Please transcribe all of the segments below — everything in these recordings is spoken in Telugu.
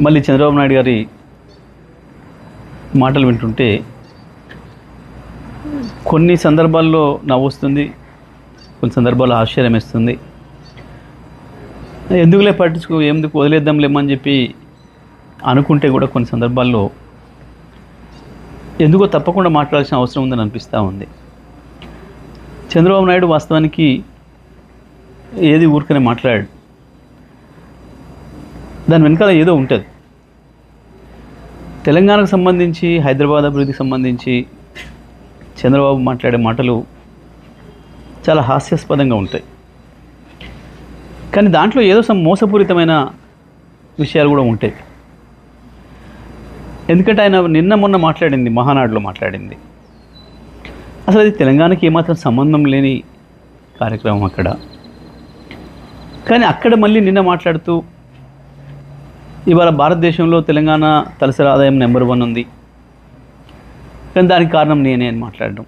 మళ్ళీ చంద్రబాబు నాయుడు గారి మాటలు వింటుంటే కొన్ని సందర్భాల్లో నవ్వొస్తుంది, కొన్ని సందర్భాల్లో ఆశ్చర్యం వేస్తుంది. ఎందుకులే ఎందుకు వదిలేద్దాంలేమని చెప్పి అనుకుంటే కూడా కొన్ని సందర్భాల్లో ఎందుకో తప్పకుండా మాట్లాడాల్సిన అవసరం ఉందని అనిపిస్తూ ఉంది. చంద్రబాబు నాయుడు వాస్తవానికి ఏది ఊరికనే మాట్లాడాడు, దాని వెనకాల ఏదో ఉంటుంది. తెలంగాణకు సంబంధించి, హైదరాబాద్ అభివృద్ధికి సంబంధించి చంద్రబాబు మాట్లాడే మాటలు చాలా హాస్యాస్పదంగా ఉంటాయి. కానీ దాంట్లో ఏదో మోసపూరితమైన విషయాలు కూడా ఉంటాయి. ఎందుకంటే ఆయన నిన్న మొన్న మాట్లాడింది, మహానాడులో మాట్లాడింది, అసలు అది తెలంగాణకి ఏమాత్రం సంబంధం లేని కార్యక్రమం అక్కడ. కానీ అక్కడ మళ్ళీ నిన్న మాట్లాడుతూ ఇవాళ భారతదేశంలో తెలంగాణ తలసరి ఆదాయం నెంబర్ 1 ఉంది, కానీ దానికి కారణం నేనే అని మాట్లాడడం,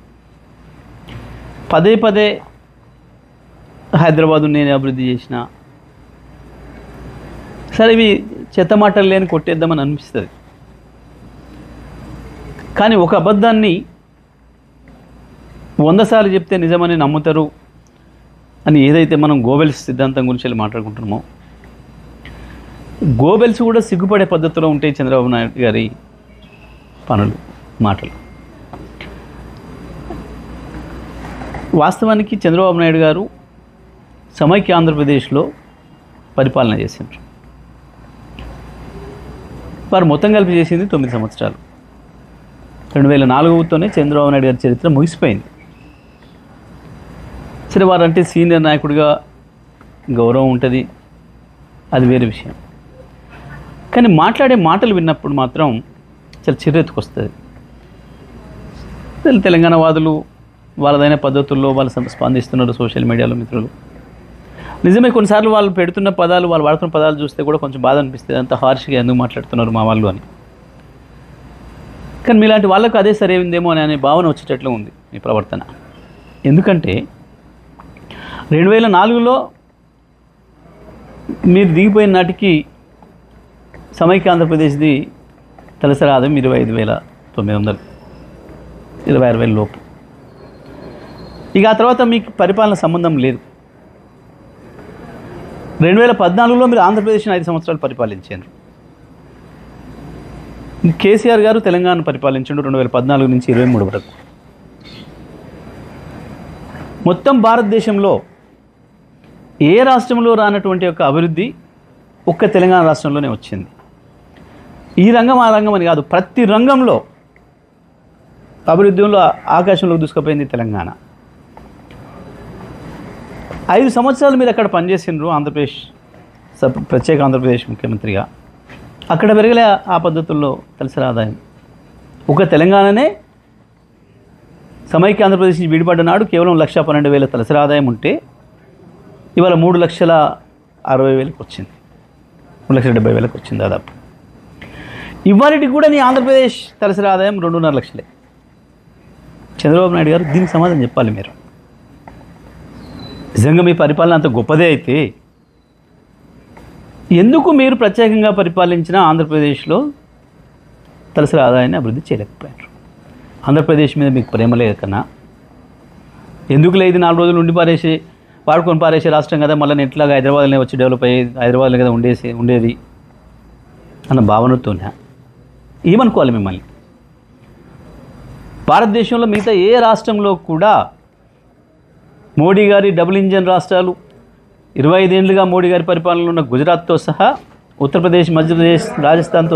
పదే పదే హైదరాబాదు నేనే అభివృద్ధి చేసిన. సరే, ఇవి చెత్త మాటలు లేని కొట్టేద్దామని అనిపిస్తుంది. కానీ ఒక అబద్ధాన్ని 100 సార్లు చెప్తే నిజమని నమ్ముతారు అని ఏదైతే మనం గోబెల్స్ సిద్ధాంతం గురించి మాట్లాడుకుంటున్నామో, గోబెల్స్ కూడా సిగ్గుపడే పద్ధతిలో ఉంటాయి చంద్రబాబు నాయుడు గారి పనులు, మాటలు. వాస్తవానికి చంద్రబాబు నాయుడు గారు సమైక్య ఆంధ్రప్రదేశ్లో పరిపాలన చేసిండ్రు. వారు మొత్తం కలిపి చేసింది 9 సంవత్సరాలు. 2004తోనే చంద్రబాబు నాయుడు గారి చరిత్ర ముగిసిపోయింది. సరే, వారంటే సీనియర్ నాయకుడిగా గౌరవం ఉంటుంది, అది వేరే విషయం. కానీ మాట్లాడే మాటలు విన్నప్పుడు మాత్రం చాలా చిర్రెత్తుకొస్తుంది. తెలంగాణ వాదులు వాళ్ళదైన పద్ధతుల్లో వాళ్ళు స్పందిస్తున్నారు సోషల్ మీడియాలో. మిత్రులు, నిజమే, కొన్నిసార్లు వాళ్ళు పెడుతున్న పదాలు, వాళ్ళు వాడుతున్న పదాలు చూస్తే కూడా కొంచెం బాధ అనిపిస్తుంది. అంత హార్ష్గా ఎందుకు మాట్లాడుతున్నారు మా వాళ్ళు అని. కానీ మీలాంటి వాళ్ళకు అదే సరైందేమో అనే భావన వచ్చేటట్లు ఉంది మీ ప్రవర్తన. ఎందుకంటే 2004లో మీరు దిగిపోయిన నాటికి సమైక్య ఆంధ్రప్రదేశ్ది తలసరి ఆదాయం 25,900, 26,000 లోపు. ఇక ఆ తర్వాత మీకు పరిపాలన సంబంధం లేదు. 2014లో మీరు ఆంధ్రప్రదేశ్ని 5 సంవత్సరాలు పరిపాలించారు. కేసీఆర్ గారు తెలంగాణ పరిపాలించారు 2014 నుంచి 23 వరకు. మొత్తం భారతదేశంలో ఏ రాష్ట్రంలో రానటువంటి యొక్క అభివృద్ధి ఒక్క తెలంగాణ రాష్ట్రంలోనే వచ్చింది. ఈ రంగం ఆ రంగం అని కాదు, ప్రతి రంగంలో అభివృద్ధిలో ఆకాశంలోకి దూసుకుపోయింది తెలంగాణ. 5 సంవత్సరాలు మీరు అక్కడ పనిచేసినారు ఆంధ్రప్రదేశ్ ప్రత్యేక ఆంధ్రప్రదేశ్ ముఖ్యమంత్రిగా. అక్కడ పెరగలే ఆ పద్ధతుల్లో తలసరి ఆదాయం. ఒక తెలంగాణనే సమైక్య ఆంధ్రప్రదేశ్ నుంచి విడిపడ్డ నాడు కేవలం 1,12,000 తలసరి ఆదాయం ఉంటే ఇవాళ 3,60,000 వచ్చింది, 3,70,000 వచ్చింది దాదాపు. ఇవాళకి కూడా నీ ఆంధ్రప్రదేశ్ తలసరి ఆదాయం 2.5 లక్షలే. చంద్రబాబు నాయుడు గారు దీనికి సమాధానం చెప్పాలి. మీరు నిజంగా మీ పరిపాలన అంత గొప్పదే అయితే ఎందుకు మీరు ప్రత్యేకంగా పరిపాలించిన ఆంధ్రప్రదేశ్లో తలసరి ఆదాయాన్ని అభివృద్ధి చేయలేకపోయారు? ఆంధ్రప్రదేశ్ మీద మీకు ప్రేమ లేకనా? ఎందుకు లేదు 4 రోజులు ఉండి వాడుకొని పారేసే రాష్ట్రం కదా, మళ్ళీ ఎట్లాగా హైదరాబాద్లోనే వచ్చి డెవలప్ అయ్యి హైదరాబాద్లో కదా ఉండేది అన్న భావనతోనే ఏమనుకోవాలి మిమ్మల్ని? భారతదేశంలో మిగతా ఏ రాష్ట్రంలో కూడా మోడీ గారి డబుల్ ఇంజన్ రాష్ట్రాలు 25 ఏళ్ళుగా మోడీ గారి పరిపాలనలో ఉన్న గుజరాత్తో సహా, ఉత్తరప్రదేశ్, మధ్యప్రదేశ్, రాజస్థాన్తో